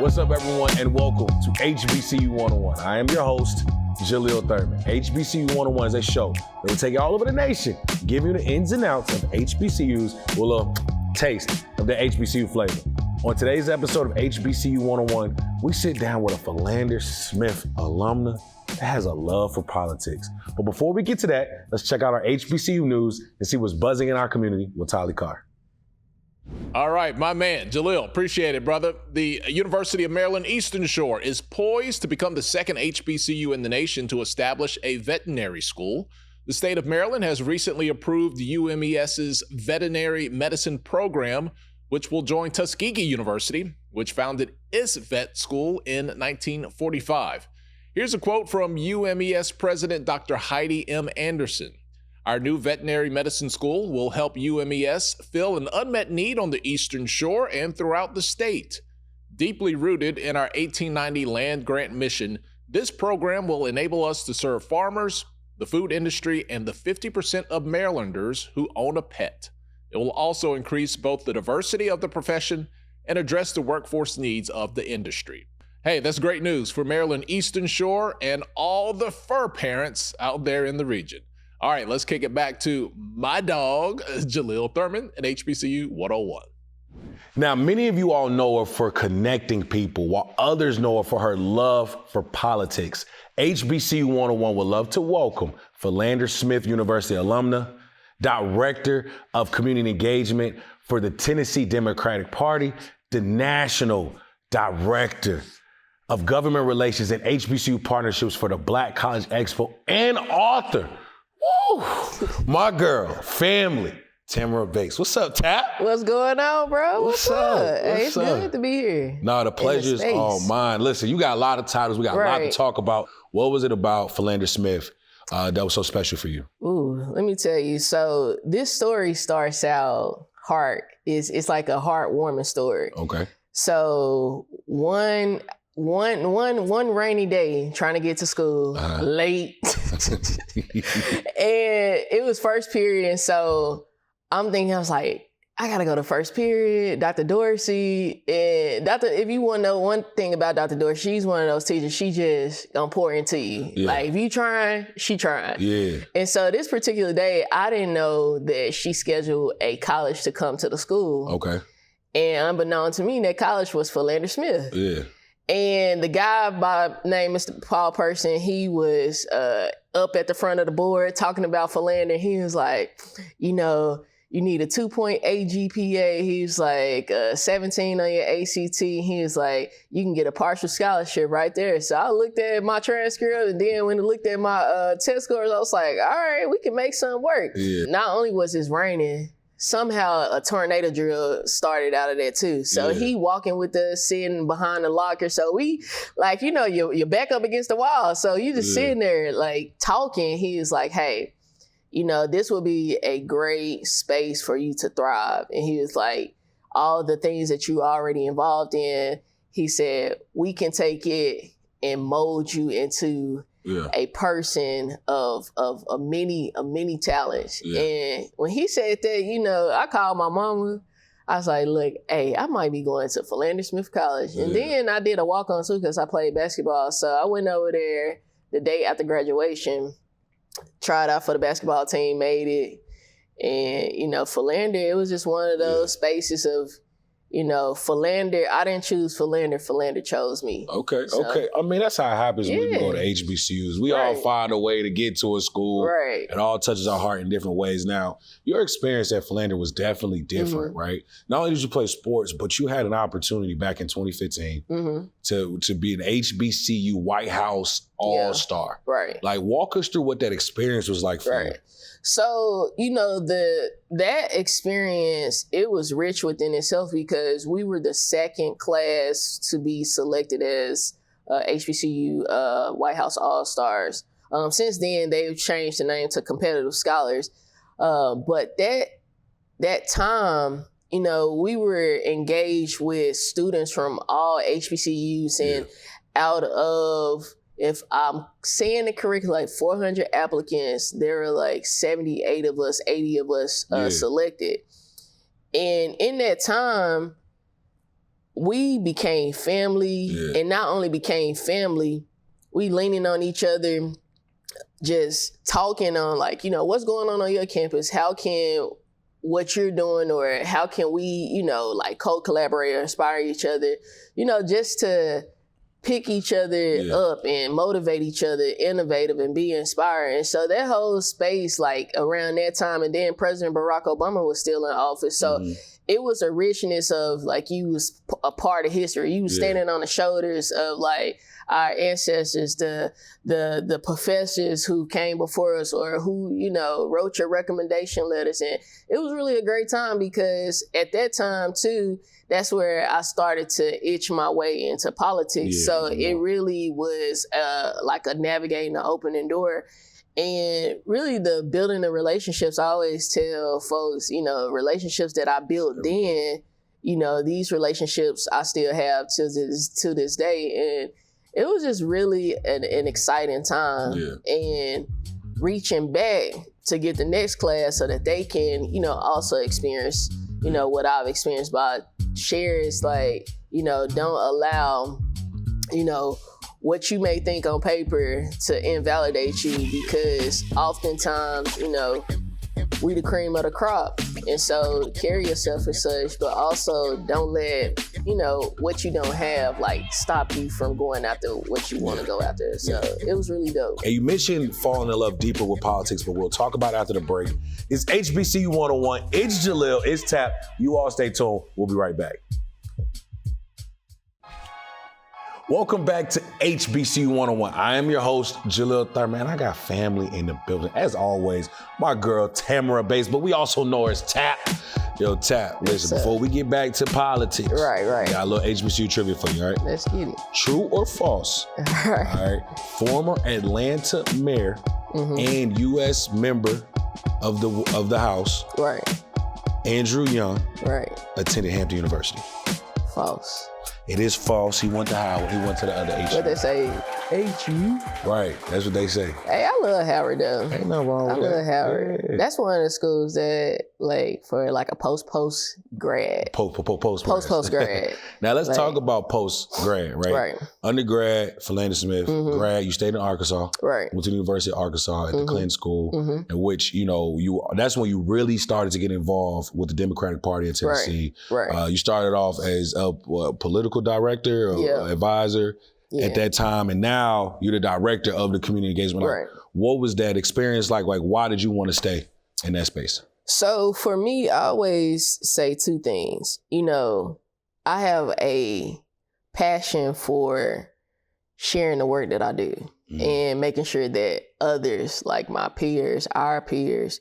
What's up, everyone, and welcome to HBCU 101. I am your host, Jaleel Thurman. HBCU 101 is a show that will take you all over the nation, give you the ins and outs of HBCUs with a little taste of the HBCU flavor. On today's episode of HBCU 101, we sit down with a Philander Smith alumna that has a love for politics. But before we get to that, let's check out our HBCU news and see what's buzzing in our community with Tali Carr. All right, my man, Jaleel, appreciate it, brother. The University of Maryland Eastern Shore is poised to become the second HBCU in the nation to establish a veterinary school. The state of Maryland has recently approved UMES's veterinary medicine program, which will join Tuskegee University, which founded its vet school in 1945. Here's a quote from UMES President Dr. Heidi M. Anderson. Our new veterinary medicine school will help UMES fill an unmet need on the Eastern Shore and throughout the state. Deeply rooted in our 1890 land grant mission, this program will enable us to serve farmers, the food industry, and the 50% of Marylanders who own a pet. It will also increase both the diversity of the profession and address the workforce needs of the industry. Hey, that's great news for Maryland Eastern Shore and all the fur parents out there in the region. All right, let's kick it back to my dog, Jaleel Thurman at HBCU 101. Now, many of you all know her for connecting people, while others know her for her love for politics. HBCU 101 would love to welcome Philander Smith University alumna, Director of Community Engagement for the Tennessee Democratic Party, the National Director of Government Relations and HBCU Partnerships for the Black College Expo, and author. Woo! My girl, family, Tamara L. What's up, Tap? What's going on, bro? What's up? Hey, it's What's up? good to be here. No, the pleasure's all mine. Listen, you got a lot of titles. We got a lot to talk about. What was it about Philander Smith that was so special for you? Ooh, let me tell you. So this story starts out it's like a heartwarming story. Okay. So one rainy day, trying to get to school, late. And it was first period. And so I'm thinking, I was like, I gotta go to first period, Dr. Dorsey. And if you wanna know one thing about Dr. Dorsey, she's one of those teachers, she just gonna pour into you. Yeah. Like if you trying, she trying. Yeah. And so this particular day, I didn't know that she scheduled a college to come to the school. Okay. And unbeknown to me, that college was Philander Smith. Yeah. And the guy by name Mr. Paul Person, he was up at the front of the board talking about Philander. He was like, you know, you need a 2.8 GPA. He was like 17 on your ACT. He was like, you can get a partial scholarship right there. So I looked at my transcript, and then when I looked at my test scores, I was like, all right, we can make something work. Yeah. Not only was it raining, somehow a tornado drill started out of there too. So he walking with us, sitting behind the locker. So we, like, you know, you're back up against the wall. So you just sitting there like talking. He was like, hey, you know, this will be a great space for you to thrive. And he was like, all the things that you already involved in, he said, we can take it and mold you into a person of a many talents. Yeah. And when he said that, you know, I called my mama. I was like, look, hey, I might be going to Philander Smith College. And then I did a walk-on too because I played basketball. So I went over there the day after graduation, tried out for the basketball team, made it. And, you know, Philander, it was just one of those spaces of, you know, Philander, I didn't choose Philander, Philander chose me. Okay. I mean, that's how it happens when we go to HBCUs. We all find a way to get to a school. Right. It all touches our heart in different ways. Now, your experience at Philander was definitely different, right? Not only did you play sports, but you had an opportunity back in 2015 to be an HBCU White House All-Star. Right. Like, walk us through what that experience was like for you. So, you know, that experience, it was rich within itself because we were the second class to be selected as HBCU White House All-Stars. Since then, they've changed the name to Competitive Scholars. But that time, you know, we were engaged with students from all HBCUs and out of, if I'm saying it correctly, like 400 applicants, there were like 78 of us, 80 of us selected. And in that time, we became family, and not only became family, we leaning on each other, just talking on like, you know, what's going on your campus? How can what you're doing, or how can we, you know, like co-collaborate or inspire each other, you know, just to pick each other up and motivate each other, innovative and be inspired. And so that whole space, like around that time, and then President Barack Obama was still in office. So it was a richness of like, you was a part of history. You was standing on the shoulders of like our ancestors, the professors who came before us, or who, you know, wrote your recommendation letters. And it was really a great time, because at that time too, that's where I started to itch my way into politics. So it really was like a navigating the opening door. And really the building the relationships, I always tell folks, you know, relationships that I built then, you know, these relationships I still have to this day. And it was just really an exciting time. And reaching back to get the next class so that they can, you know, also experience, you know, what I've experienced. By share is like, you know, don't allow, you know, what you may think on paper to invalidate you, because oftentimes, you know, we the cream of the crop. And so carry yourself as such, but also don't let, you know, what you don't have like stop you from going after what you want to go after. So it was really dope. And you mentioned falling in love deeper with politics, but we'll talk about it after the break. It's HBCU 101. It's Jalil. It's Tap. You all stay tuned. We'll be right back. Welcome back to HBCU 101. I am your host, Jalil Thurman. I got family in the building. As always, my girl, Tamara Bates, but we also know her as Tap. Yo, Tap, listen, before we get back to politics, right. Got a little HBCU trivia for you, all right? Let's get it. True or false? All right. Former Atlanta mayor and U.S. member of the House, Andrew Young, attended Hampton University. False. It is false. He went to Howard. He went to the other HU. What they say? HU? Right. That's what they say. Hey, I love Howard though. Ain't nothing wrong with that. I love Howard. Yeah. That's one of the schools that like for like a post grad. Post grad. Now let's talk about post grad, right? Undergrad, Philander Smith, grad, you stayed in Arkansas. Went to the University of Arkansas at the Clinton School, in which, you know, that's when you really started to get involved with the Democratic Party in Tennessee. You started off as a political director or advisor at that time, and now you're the director of the community engagement. Like, what was that experience like? Like, why did you want to stay in that space? So for me, I always say two things. You know, I have a passion for sharing the work that I do and making sure that others, like my peers, our peers,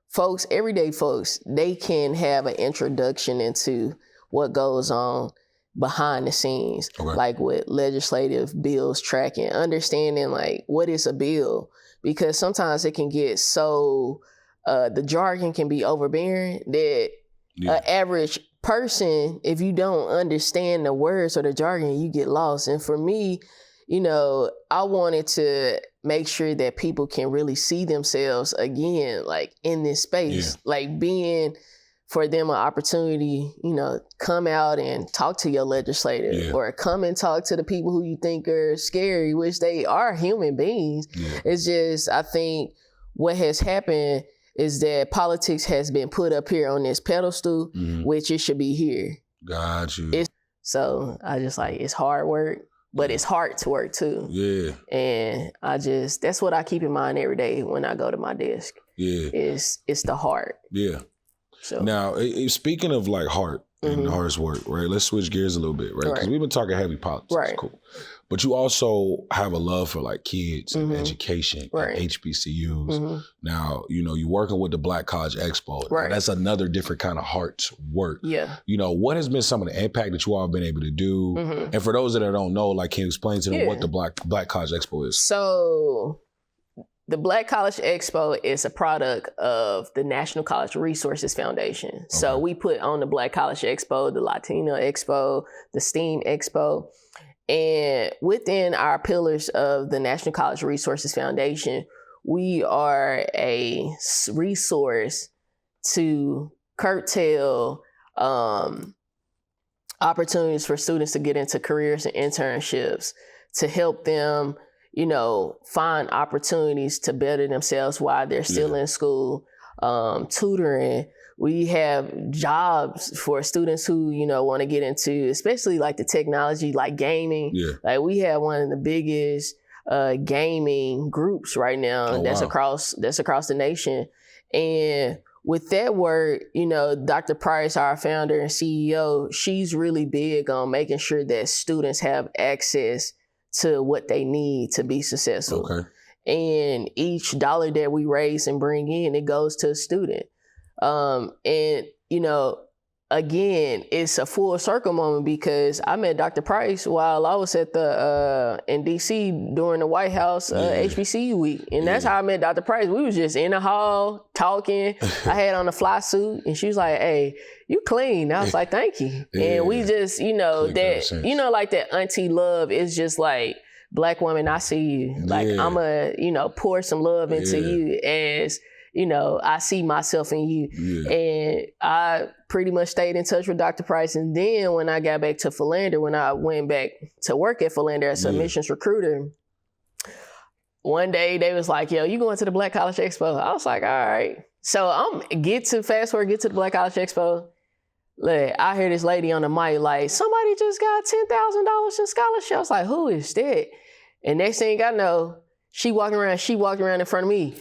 folks, everyday folks, they can have an introduction into what goes on behind the scenes, like with legislative bills tracking, understanding like what is a bill, because sometimes it can get so, the jargon can be overbearing that an average person, if you don't understand the words or the jargon, you get lost. And for me, you know, I wanted to make sure that people can really see themselves again, like in this space, like being for them an opportunity, you know, come out and talk to your legislator or come and talk to the people who you think are scary, which they are human beings. It's just, I think what has happened is that politics has been put up here on this pedestal, which it should be here. Got you. So I just like, it's hard work, but it's hard to work too. And that's what I keep in mind every day when I go to my desk. It's the heart. So. Now, speaking of like heart and hardest work, right? Let's switch gears a little bit, right? Because we've been talking heavy politics, cool. But you also have a love for like kids and education and HBCUs. Now, you know, you're working with the Black College Expo. That's another different kind of heart work. You know, what has been some of the impact that you all have been able to do? And for those that don't know, like, can you explain to them what the Black College Expo is? So the Black College Expo is a product of the National College Resources Foundation. So we put on the Black College Expo, the Latino Expo, the STEAM Expo. And within our pillars of the National College Resources Foundation, we are a resource to curtail opportunities for students to get into careers and internships, to help them, find opportunities to better themselves while they're still in school, tutoring. We have jobs for students who, want to get into, especially like the technology, like gaming. Yeah. Like we have one of the biggest gaming groups right now across the nation. And with that work, Dr. Price, our founder and CEO, she's really big on making sure that students have access to what they need to be successful. Okay. And each dollar that we raise and bring in, it goes to a student. Again, it's a full circle moment because I met Dr. Price while I was at in DC during the White House HBCU week. And that's how I met Dr. Price. We was just in the hall talking. I had on a fly suit and she was like, "Hey, you clean." I was like, "Thank you." And we just, like that auntie love is just like, Black woman, I see you. Like I'ma, pour some love into you as I see myself in you. Yeah. And I pretty much stayed in touch with Dr. Price. And then when I got back to Philander, when I went back to work at Philander as a admissions recruiter, one day they was like, "Yo, you going to the Black College Expo?" I was like, "All right." So get to the Black College Expo. Like, I hear this lady on the mic like, "Somebody just got $10,000 in scholarship." I was like, "Who is that?" And next thing I know, she walked around in front of me.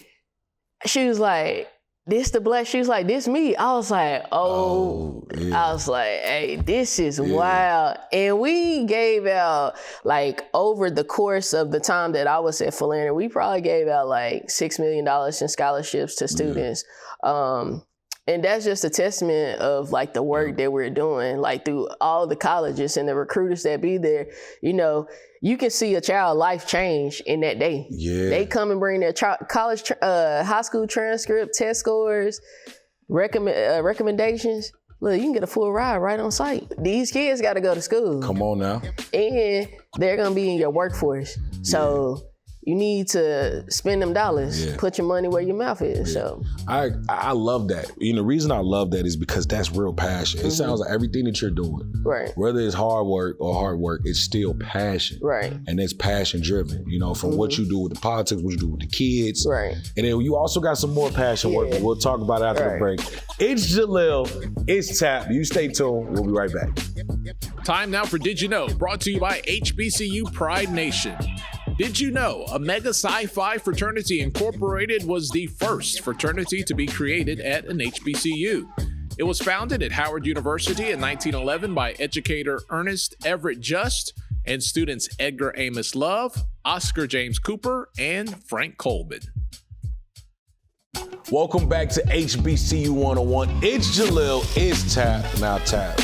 She was like, "This the Black?" She was like, "This me." I was like, "Oh." I was like, "Hey, this is wild." And we gave out, like, over the course of the time that I was at Philander, we probably gave out like $6 million in scholarships to students. And that's just a testament of like the work that we're doing, like through all the colleges and the recruiters that be there. You can see a child life change in that day. Yeah. They come and bring their high school transcript, test scores, recommendations. Look, you can get a full ride right on site. These kids got to go to school. Come on now. And they're going to be in your workforce. So you need to spend them dollars. Yeah. Put your money where your mouth is. Yeah. So I love that. The reason I love that is because that's real passion. It sounds like everything that you're doing, right? Whether it's hard work, it's still passion, right? And it's passion driven. From what you do with the politics, what you do with the kids, right? And then you also got some more passion work. We'll talk about it after the break. It's Jalil. It's Tap. You stay tuned. We'll be right back. Time now for Did You Know? Brought to you by HBCU Pride Nation. Did you know a Mega Sci-Fi Fraternity Incorporated was the first fraternity to be created at an HBCU? It was founded at Howard University in 1911 by educator Ernest Everett Just and students Edgar Amos Love, Oscar James Cooper, and Frank Colvin. Welcome back to HBCU 101. It's Jalil. It's Tap. Now Tap.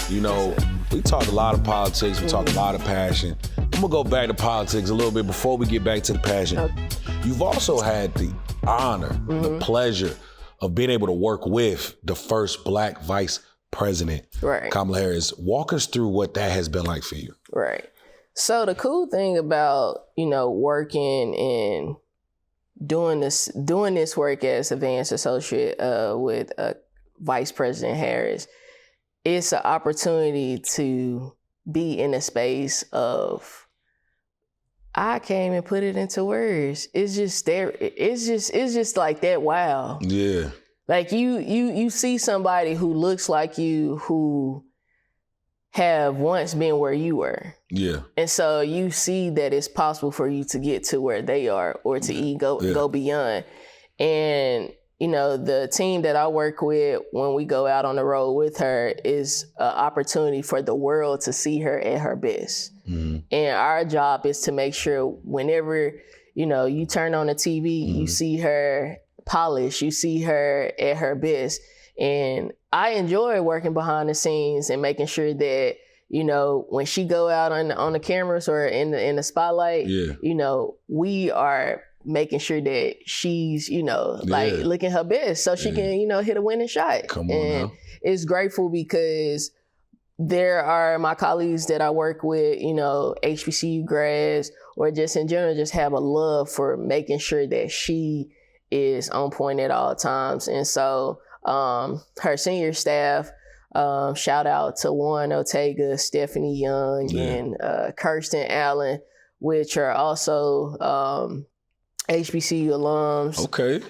We talk a lot of politics. We talk a lot of passion. I'm going to go back to politics a little bit before we get back to the passion. Okay. You've also had the honor, the pleasure of being able to work with the first Black vice president, Kamala Harris. Walk us through what that has been like for you. Right. So the cool thing about, working and doing this work as advanced associate with Vice President Harris, it's an opportunity to be in a space of, I can't even put it into words. It's just there. It's just like that. Wow. Yeah. Like you see somebody who looks like you, who have once been where you were. Yeah. And so you see that it's possible for you to get to where they are, or to go beyond. And the team that I work with, when we go out on the road with her, is an opportunity for the world to see her at her best. Mm-hmm. And our job is to make sure whenever, you turn on the TV, you see her polished, you see her at her best. And I enjoy working behind the scenes and making sure that, when she go out on the cameras or in the spotlight, we are making sure that she's, looking her best so she can, hit a winning shot. Come on now. It's grateful because there are my colleagues that I work with, HBCU grads, or just in general, just have a love for making sure that she is on point at all times. And so her senior staff, Shout out to Warren Ortega, Stephanie Young, and Kirsten Allen, which are also HBCU alums. Okay.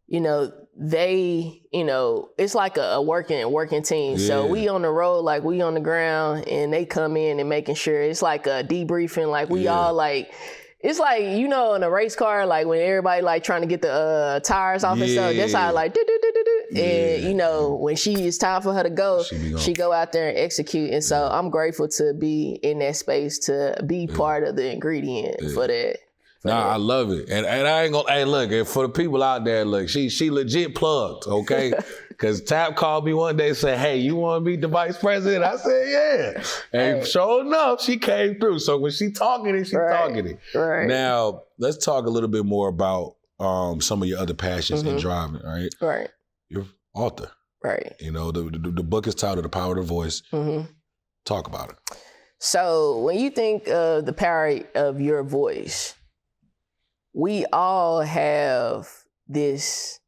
You know, they, you know, it's like a working team. Yeah. So we on the road, like we on the ground, and they come in and making sure it's like a debriefing, like we all like, it's like, you know, in a race car, like when everybody like trying to get the tires off and stuff, that's how like, and you know, when it's time for her to go, she go out there and execute. And so I'm grateful to be in that space, to be part of the ingredient for that. I love it. And I ain't gonna, hey, look, and for the people out there, look, she legit plugged, okay? Because Tap called me one day and said, hey, you want to be the vice president? I said, yeah. And sure enough, she came through. So when she talking it, she talking it. Right. Now, let's talk a little bit more about some of your other passions in driving, right? Right. You're an author. Right. You know, the book is titled The Power of the Voice. Talk about it. So when you think of the power of your voice, we all have this,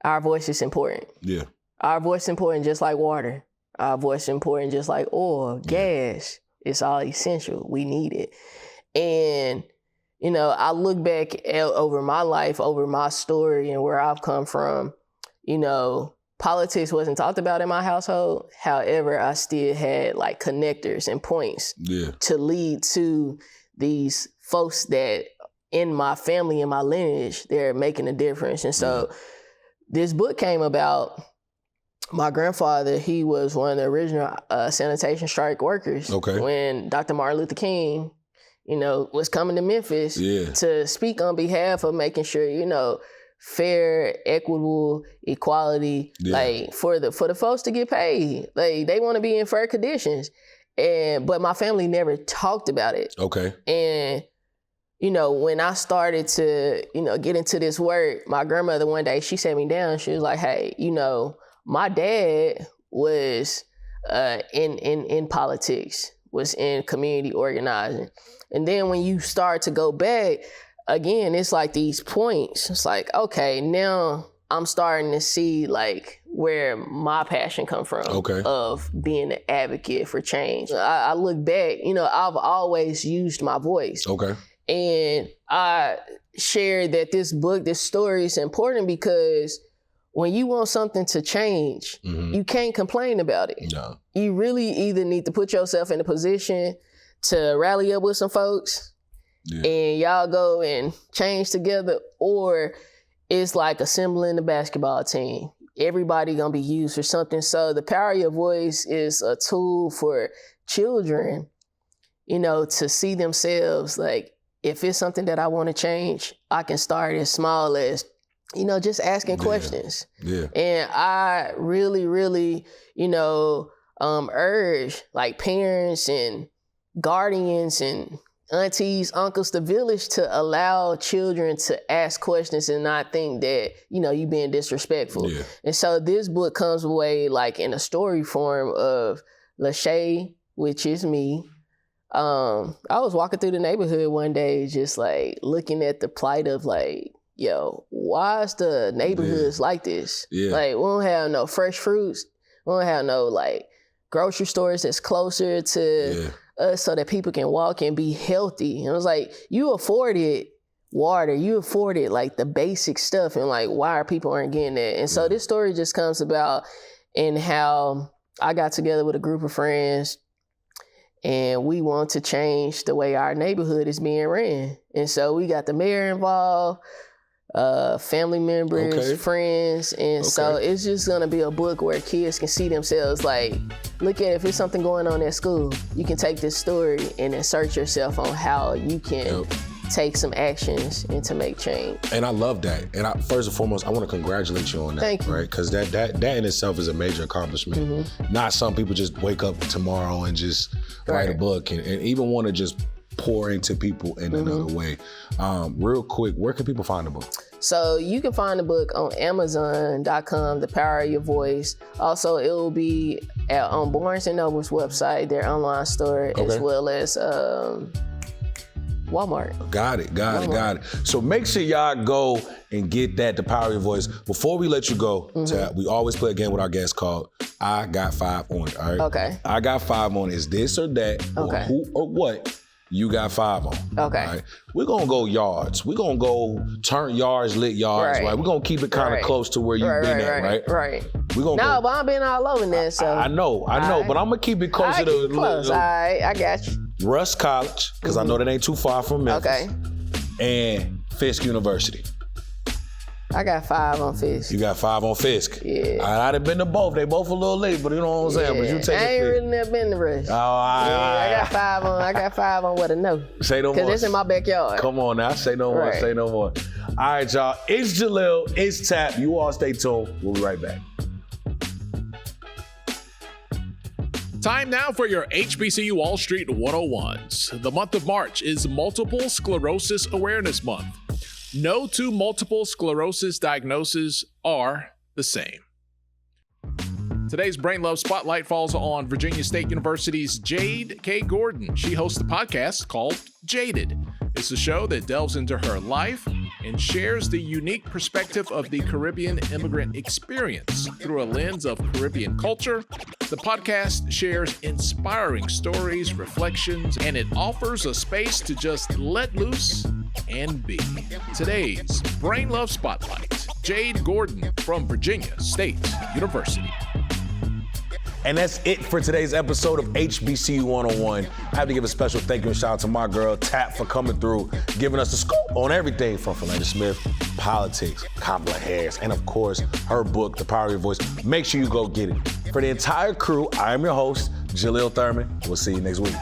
our voice is important. Yeah. Our voice is important just like water. Our voice is important just like oil, gas. It's all essential. We need it. And, you know, I look back over my life, over my story and where I've come from, you know, politics wasn't talked about in my household. However, I still had like connectors and points to lead to these folks that in my family and my lineage, they're making a difference. And so this book came about. My grandfather, he was one of the original sanitation strike workers when Dr. Martin Luther King, you know, was coming to Memphis to speak on behalf of making sure, you know, fair, equitable, equality, like for the folks to get paid. Like they want to be in fair conditions. But my family never talked about it. And you know, when I started to, you know, get into this work, my grandmother one day, she sat me down. She was like, hey, you know, my dad was in politics, was in community organizing. And then when you start to go back, again, it's like these points. It's like, okay, now I'm starting to see like where my passion come from of being an advocate for change. I look back, you know, I've always used my voice. And I shared that this book, this story is important because when you want something to change, you can't complain about it. No. You really either need to put yourself in a position to rally up with some folks and y'all go and change together, or it's like assembling the basketball team. Everybody gonna be used for something. So the power of your voice is a tool for children, you know, to see themselves like, if it's something that I want to change, I can start as small as, you know, just asking questions. And I really, really, you know, urge like parents and guardians and aunties, uncles, the village to allow children to ask questions and not think that, you know, you being disrespectful. And so this book comes away like in a story form of Lachey, which is me. I was walking through the neighborhood one day, just like looking at the plight of like, yo, why is the neighborhoods like this? Like we don't have no fresh fruits. We don't have no like grocery stores that's closer to us so that people can walk and be healthy. And it was like, you afforded water, you afforded like the basic stuff, and like why are people aren't getting that? And so this story just comes about in how I got together with a group of friends and we want to change the way our neighborhood is being ran. And so we got the mayor involved, family members, friends. And so it's just gonna be a book where kids can see themselves like, look at if there's something going on at school, you can take this story and insert yourself on how you can take some actions and to make change. And I love that. And first and foremost, I want to congratulate you on that. Thank you. Right? Because that in itself is a major accomplishment. Not some people just wake up tomorrow and just write a book and even want to just pour into people in another way. Real quick, where can people find the book? So you can find the book on Amazon.com, The Power of Your Voice. Also, it will be on Barnes & Noble's website, their online store, as well as Walmart. Got it. So make sure y'all go and get that, The Power of Your Voice. Before we let you go, Tab, we always play a game with our guests called I Got 5 on it, all right? Okay. I Got 5 on is this or that, or who or what you got 5 on. Okay. All right? We're going to go yards. We're going to go turn yards, lit yards, right? We're going to keep it kind of close to where you've been at, right? Right. We're gonna No, but I've been all over that, so. I know, but I'm going to keep it closer to close. All right, I got you. Russ College, because I know that ain't too far from Memphis. Okay. And Fisk University. I got 5 on Fisk. You got 5 on Fisk. Yeah. I'd have been to both. They both a little late, but you know what I'm saying? But you take I ain't really never been to Rush. I got 5 on what I know. Say no more. Because it's in my backyard. Come on now. Say no more. Say no more. All right, y'all. It's Jalil. It's Tap. You all stay tuned. We'll be right back. Time now for your HBCU Wall Street 101s. The month of March is Multiple Sclerosis Awareness Month. No two multiple sclerosis diagnoses are the same. Today's Brain Love Spotlight falls on Virginia State University's Jade K. Gordon. She hosts a podcast called Jaded. It's a show that delves into her life and shares the unique perspective of the Caribbean immigrant experience through a lens of Caribbean culture. The podcast shares inspiring stories, reflections, and it offers a space to just let loose and be. Today's Brain Love Spotlight, Jade Gordon from Virginia State University. And that's it for today's episode of HBCU 101. I have to give a special thank you and shout out to my girl, Tap, for coming through, giving us the scoop on everything from Philander Smith, politics, Kamala Harris, and of course, her book, The Power of Your Voice. Make sure you go get it. For the entire crew, I am your host, Jalil Thurman. We'll see you next week.